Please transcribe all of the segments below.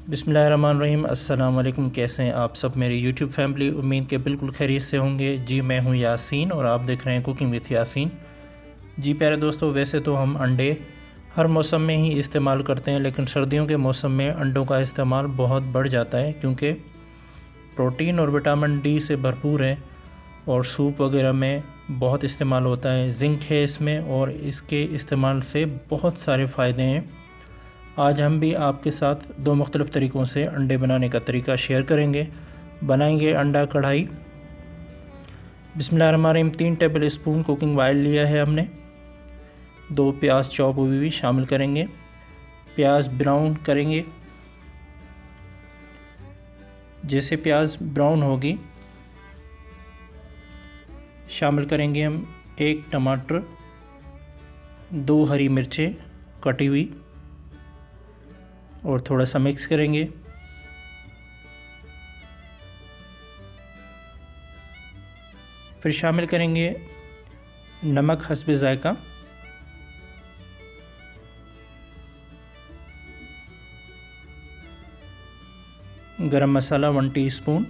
बिस्मिल्लाहिर्रहमानिर्रहीम। अस्सलाम वालेकुम। कैसे हैं आप सब मेरी यूट्यूब फैमिली? उम्मीद के बिल्कुल खैरियत से होंगे। जी मैं हूं यासीन और आप देख रहे हैं कुकिंग विथ यासीन। जी प्यारे दोस्तों, वैसे तो हम अंडे हर मौसम में ही इस्तेमाल करते हैं, लेकिन सर्दियों के मौसम में अंडों का इस्तेमाल बहुत बढ़ जाता है क्योंकि प्रोटीन और विटामिन डी से भरपूर है और सूप वगैरह में बहुत इस्तेमाल होता है। जिंक है इसमें और इसके इस्तेमाल से बहुत सारे फ़ायदे हैं। आज हम भी आपके साथ दो मुख्तलिफ़ तरीक़ों से अंडे बनाने का तरीका शेयर करेंगे। बनाएंगे अंडा कढ़ाई। बिस्मिल्लाहिर्रहमानिर्रहीम। 3 टेबल स्पून कुकिंग ऑयल लिया है हमने। 2 प्याज चॉप हुई हुई शामिल करेंगे। प्याज ब्राउन करेंगे। जैसे प्याज ब्राउन होगी शामिल करेंगे हम 1 टमाटर, 2 हरी मिर्चें कटी हुई और थोड़ा सा मिक्स करेंगे। फिर शामिल करेंगे नमक हस्बे ज़ायका, गरम मसाला 1 टीस्पून,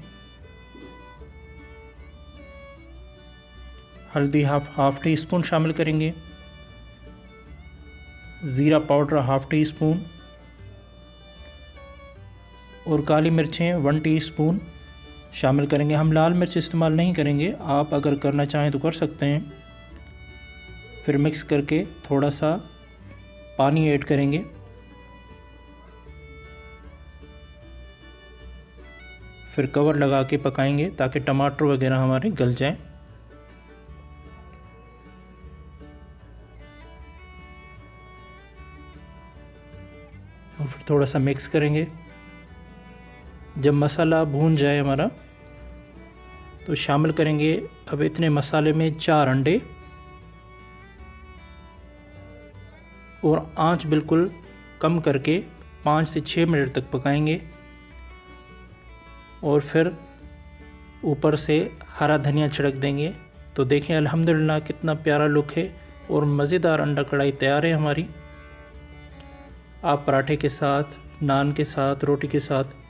हल्दी हाफ टी स्पून शामिल करेंगे, ज़ीरा पाउडर हाफ टी स्पून और काली मिर्चें 1 टीस्पून शामिल करेंगे। हम लाल मिर्च इस्तेमाल नहीं करेंगे, आप अगर करना चाहें तो कर सकते हैं। फिर मिक्स करके थोड़ा सा पानी ऐड करेंगे। फिर कवर लगा के पकाएंगे ताकि टमाटर वगैरह हमारे गल जाएं। और फिर थोड़ा सा मिक्स करेंगे। जब मसाला भून जाए हमारा तो शामिल करेंगे अब इतने मसाले में 4 अंडे और आंच बिल्कुल कम करके 5 से 6 मिनट तक पकाएंगे। और फिर ऊपर से हरा धनिया छिड़क देंगे। तो देखें अल्हम्दुलिल्लाह कितना प्यारा लुक है और मज़ेदार अंडा कढ़ाई तैयार है हमारी। आप पराठे के साथ, नान के साथ, रोटी के साथ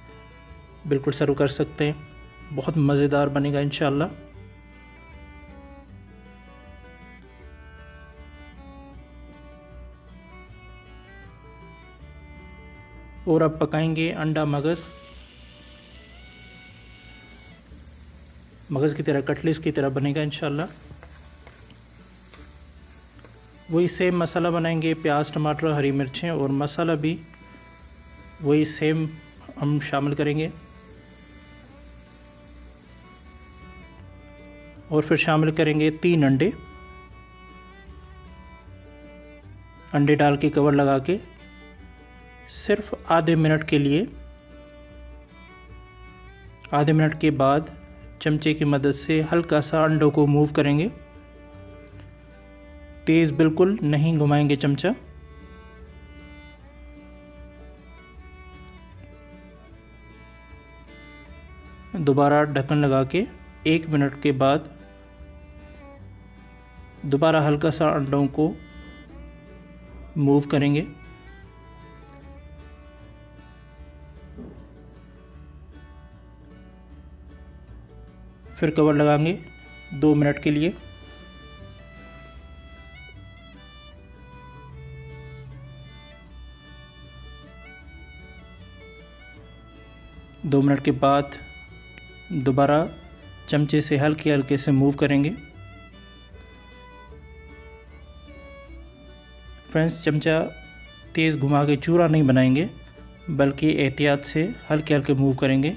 बिल्कुल सर्व कर सकते हैं। बहुत मज़ेदार बनेगा इंशाल्लाह। और अब पकाएंगे अंडा मगज़ की तरह, कटलेट्स की तरह बनेगा इंशाल्लाह। वही सेम मसाला बनाएंगे, प्याज टमाटर हरी मिर्चें और मसाला भी वही सेम हम शामिल करेंगे। और फिर शामिल करेंगे 3 अंडे। अंडे डाल के कवर लगा के सिर्फ आधे मिनट के लिए, आधे मिनट के बाद चमचे की मदद से हल्का सा अंडों को मूव करेंगे। तेज़ बिल्कुल नहीं घुमाएंगे चमचा। दोबारा ढक्कन लगा के 1 मिनट के बाद दोबारा हल्का सा अंडों को मूव करेंगे। फिर कवर लगाएंगे 2 मिनट के लिए। दो मिनट के बाद दोबारा चमचे से हल्के हल्के से मूव करेंगे। फ्रेंड्स, चमचा तेज़ घुमा के चूरा नहीं बनाएंगे, बल्कि एहतियात से हल्के हल्के मूव करेंगे।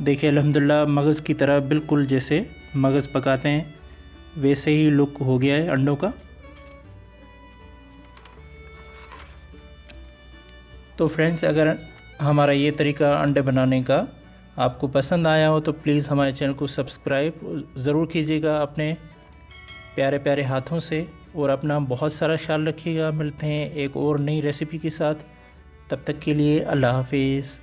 देखिए अल्हम्दुलिल्लाह मगज़ की तरह, बिल्कुल जैसे मगज़ पकाते हैं वैसे ही लुक हो गया है अंडों का। तो फ्रेंड्स, अगर हमारा ये तरीका अंडे बनाने का आपको पसंद आया हो तो प्लीज़ हमारे चैनल को सब्सक्राइब ज़रूर कीजिएगा अपने प्यारे प्यारे हाथों से। और अपना बहुत सारा ख्याल रखिएगा। मिलते हैं एक और नई रेसिपी के साथ। तब तक के लिए अल्लाह हाफिज़।